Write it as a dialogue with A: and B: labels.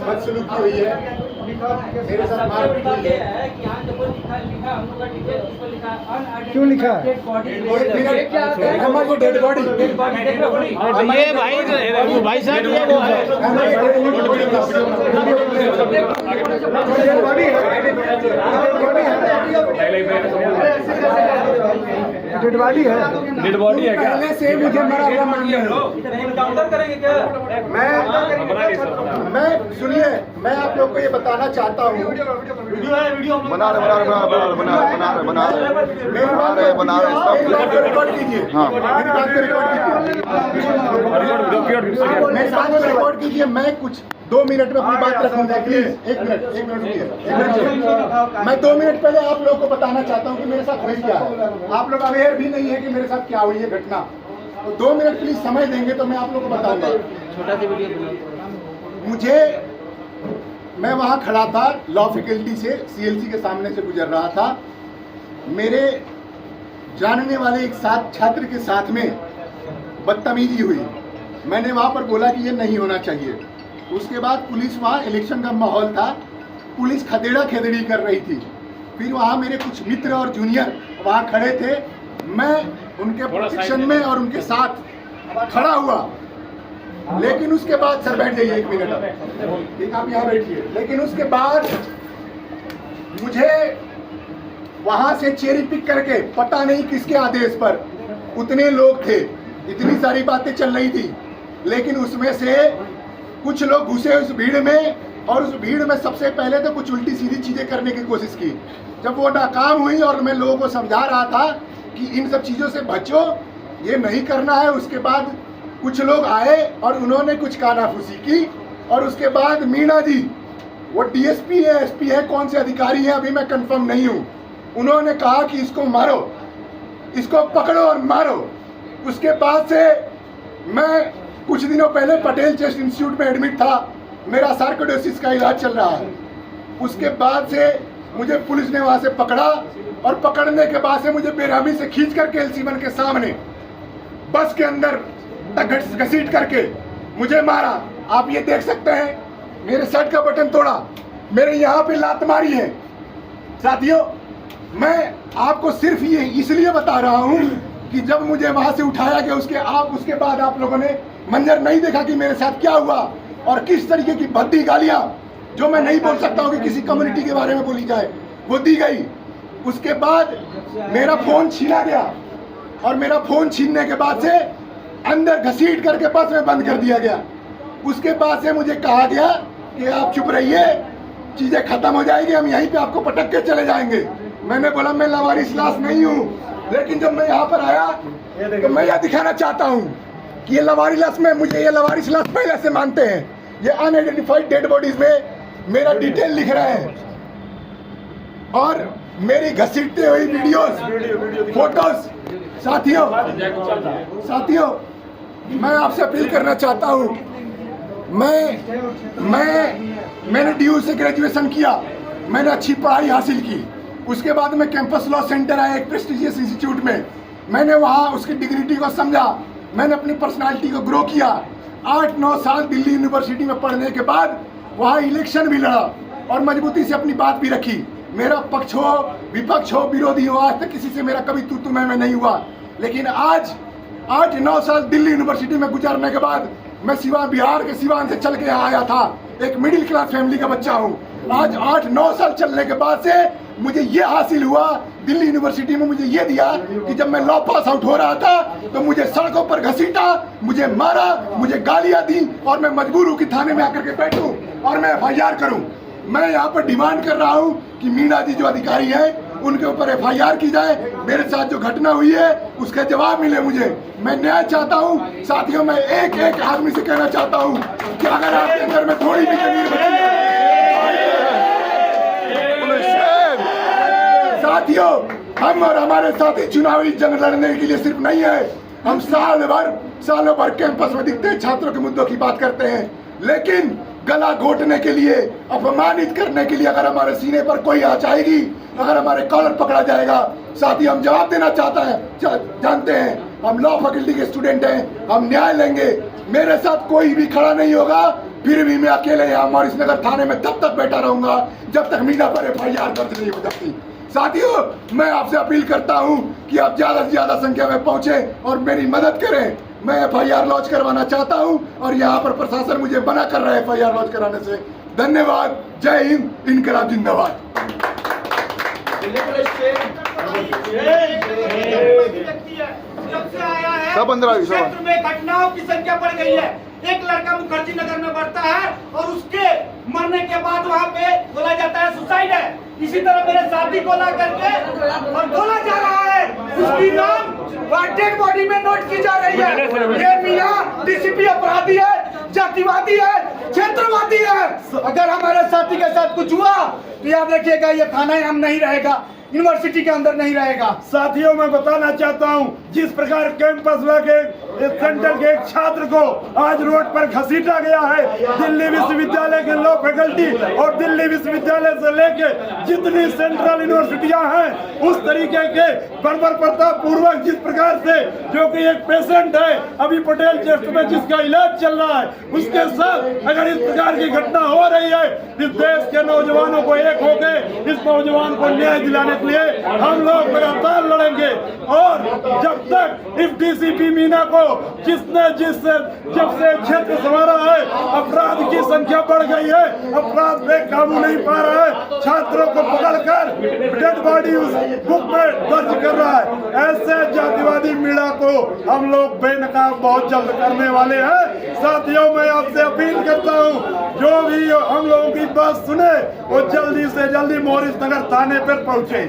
A: बदसलूकी हुई है, मेरे साथ मारपीट हुई है।
B: क्यों लिखा है?
A: डेड बॉडी
C: ये भाई साहब ये वो है
B: डेड बॉडी है।
C: डेड बॉडी है क्या?
A: पहले से मुझे मरा हुआ मान रहे हो।
D: एनकाउंटर करेंगे क्या?
A: मैं सुनिए, मैं आप लोग को ये बताना चाहता हूँ,
D: वीडियो है, वीडियो हम लोग
A: मेरी बात को रिकॉर्ड कीजिए, मेरी बात को रिकॉर्ड कीजिए। मैं कुछ 2 मिनट में अपनी बात रखूंगा, प्लीज। एक मिनट रुकिए। मैं 2 मिनट पहले आप लोगों को बताना चाहता हूँ कि मेरे साथ हुई क्या है। आप लोग अवेयर भी नहीं है कि मेरे साथ क्या हुई है घटना। तो 2 मिनट प्लीज समय देंगे तो मैं आप लोग को बताऊंगा। मैं वहाँ खड़ा था, लॉ फैकल्टी से सीएलसी के सामने से गुजर रहा था। मेरे जानने वाले एक छात्र के साथ में बदतमीजी हुई। मैंने वहाँ पर बोला कि ये नहीं होना चाहिए। उसके बाद पुलिस, वहाँ इलेक्शन का माहौल था, पुलिस खदेड़ा खेदड़ी कर रही थी। फिर वहाँ मेरे कुछ मित्र और जूनियर वहाँ खड़े थे। मैं उनके प्रोटेक्शन में और उनके साथ खड़ा हुआ। लेकिन उसके बाद, सर बैठ जाइए 1 मिनट, ठीक, आप यहाँ बैठिए। लेकिन उसके बाद मुझे वहाँ से चेरी पिक करके, पता नहीं किसके आदेश पर, उतने लोग थे, इतनी सारी बातें चल रही थी, लेकिन उसमें से कुछ लोग घुसे उस भीड़ में, और उस भीड़ में सबसे पहले तो कुछ उल्टी सीधी चीजें करने की कोशिश की। जब वो नाकाम हुई और मैं लोगों को समझा रहा था कि इन सब चीजों से बचो, ये नहीं करना है, उसके बाद कुछ लोग आए और उन्होंने कुछ कानाफूसी की। और उसके बाद मीणा जी, वो डीएसपी है, एसपी है, कौन से अधिकारी हैं अभी मैं कंफर्म नहीं हूँ, उन्होंने कहा कि इसको मारो, इसको पकड़ो और मारो। उसके बाद से मैं कुछ दिनों पहले पटेल चेस्ट इंस्टीट्यूट में एडमिट था, मेरा सार्कोइडोसिस का इलाज चल रहा है। उसके बाद से मुझे पुलिस ने वहां से पकड़ा, और पकड़ने के बाद से मुझे बेरहमी से खींच करके एलसी1 के सामने बस के अंदर घसीट करके मुझे मारा। आप ये देख सकते हैं, मेरे शर्ट का बटन तोड़ा, मेरे यहाँ पे लात मारी है। साथियों, मैं आपको सिर्फ ये इसलिए बता रहा हूँ कि जब मुझे वहां से उठाया गया, उसके बाद आप लोगों ने मंजर नहीं देखा कि मेरे साथ क्या हुआ और किस तरीके की भद्दी गालियां, जो मैं नहीं बोल सकता हूँ कि किसी कम्युनिटी के बारे में बोली जाए, वो दी गई। उसके बाद मेरा फोन छीना गया, और मेरा फोन छीनने के बाद से अंदर घसीट करके बस में बंद कर दिया गया। उसके बाद से मुझे कहा गया कि आप चुप रहिए, चीजें खत्म हो जाएगी, हम यहीं पे आपको पटक के चले जाएंगे। मैंने बोला मैं लावारिस लाश नहीं हूँ। लेकिन जब मैं यहाँ पर आया तो मैं यह दिखाना चाहता हूँ कि ये लावारिस लाश में, मुझे ये लावारिस लाश पहले से मानते हैं। ये अनआइडेंटिफाइड डेड बॉडीज में मेरा डिटेल लिख रहे हैं, और मेरी घसीटते हुई वीडियोस, फोटोज। साथियों, मैं आपसे अपील करना चाहता हूँ, मैंने DU से ग्रेजुएशन किया, मैंने अच्छी पढ़ाई हासिल की। उसके बाद मैं कैंपस लॉ सेंटर आया, एक प्रेस्टिजियस इंस्टीट्यूट में। मैंने वहाँ उसकी डिग्निटी को समझा, मैंने अपनी पर्सनालिटी को ग्रो किया। 8-9 साल दिल्ली यूनिवर्सिटी में पढ़ने के बाद वहाँ इलेक्शन भी लड़ा, और मजबूती से अपनी बात भी रखी। मेरा पक्ष हो, विपक्ष हो, विरोधी हो, आज तक किसी से मेरा कभी तू मैं नहीं हुआ। लेकिन आज 8-9 साल दिल्ली यूनिवर्सिटी में गुजारने के बाद, मैं बिहार के सिवान से चल के यहाँ आया था, एक मिडिल क्लास फैमिली का बच्चा हूँ। आज 8-9 साल चलने के बाद से मुझे ये हासिल हुआ, दिल्ली यूनिवर्सिटी में मुझे ये दिया कि जब मैं लॉ पास आउट हो रहा था तो मुझे सड़कों पर घसीटा, मुझे मारा, मुझे गालियां दी, और मैं मजबूर हूँ कि थाने में आकर के बैठूं और मैं FIR करूं। मैं यहाँ पर डिमांड कर रहा हूँ कि मीणा जी जो अधिकारी हैं, उनके ऊपर FIR की जाए। मेरे साथ जो घटना हुई है उसका जवाब मिले मुझे। मैं न्याय चाहता हूँ। साथियों, मैं एक आदमी से कहना चाहता हूँ कि अगर आपके अंदर में थोड़ी भी जमीन बची है, साथियों, हम और हमारे साथी चुनावी जंग लड़ने के लिए सिर्फ नहीं है, हम सालों भर कैंपस में दिखते हैं, छात्रों के मुद्दों की बात करते हैं, लेकिन गला घोटने के लिए, अपमानित करने के लिए अगर हमारे सीने पर कोई आ जाएगी, अगर हमारे कॉलर पकड़ा जाएगा, साथी, हम जवाब देना जानते हैं। हम लॉ फैकल्टी के स्टूडेंट हैं, हम न्याय लेंगे। मेरे साथ कोई भी खड़ा नहीं होगा फिर भी मैं अकेले यहाँ मॉरिस नगर थाने में तब तक बैठा रहूंगा जब तक मीना पर FIR दर्ज नहीं हो जाती। साथियों, मैं आपसे अपील करता हूँ कि आप ज्यादा से ज्यादा संख्या में पहुंचे और मेरी मदद करें। मैं FIR लॉन्च करवाना चाहता हूँ और यहाँ पर प्रशासन मुझे मना कर रहा है FIR लॉन्च कराने से। धन्यवाद। जय हिंद। इनकलाब जिंदाबाद।
E: जब से आया है
A: सब 15
E: क्षेत्र में घटनाओं की संख्या बढ़ गई है। एक लड़का मुखर्जी नगर में बढ़ता है और उसके मरने के बाद वहाँ पे बोला जाता है सुसाइड है। इसी तरह मेरे साथी को ला करके और बोला जा रहा है उसकी नाम डेड बॉडी में नोट की जा रही है। ये मियां DCP अपराधी है, जातिवादी है, क्षेत्रवादी है। अगर हमारे साथी के साथ कुछ हुआ तो याद रखिएगा ये थाना हम नहीं रहेगा, यूनिवर्सिटी के अंदर नहीं रहेगा।
B: साथियों, मैं बताना चाहता हूं, जिस प्रकार कैंपस के सेंटर के एक छात्र को आज रोड पर घसीटा गया है, दिल्ली विश्वविद्यालय के लॉ फैकल्टी और दिल्ली विश्वविद्यालय से लेके जितनी सेंट्रल यूनिवर्सिटियां हैं, उस तरीके के बर्बरता पूर्वक जिस प्रकार से, जो कि एक पेशेंट है अभी पटेल चेस्ट में जिसका इलाज चल रहा है, उसके साथ अगर इस प्रकार की घटना हो रही है, इस देश के नौजवानों को एक होकर इस नौजवान को न्याय दिलाने के लिए हम लोग लगातार लड़ेंगे। और जब तक इस DCP मीना को जब से क्षेत्र संभाला है, अपराध की संख्या बढ़ गई है, अपराध पे काबू नहीं पा रहा है, छात्रों को पकड़कर डेड बॉडी उस बुक में दर्ज कर रहा है। ऐसे जातिवादी मीना को हम लोग बेनकाब बहुत जल्द करने वाले हैं। साथियों, मैं आपसे अपील करता हूँ, जो भी हम लोगों की बात सुने वो जल्दी से जल्दी मॉरिस नगर थाने पर पहुंचे।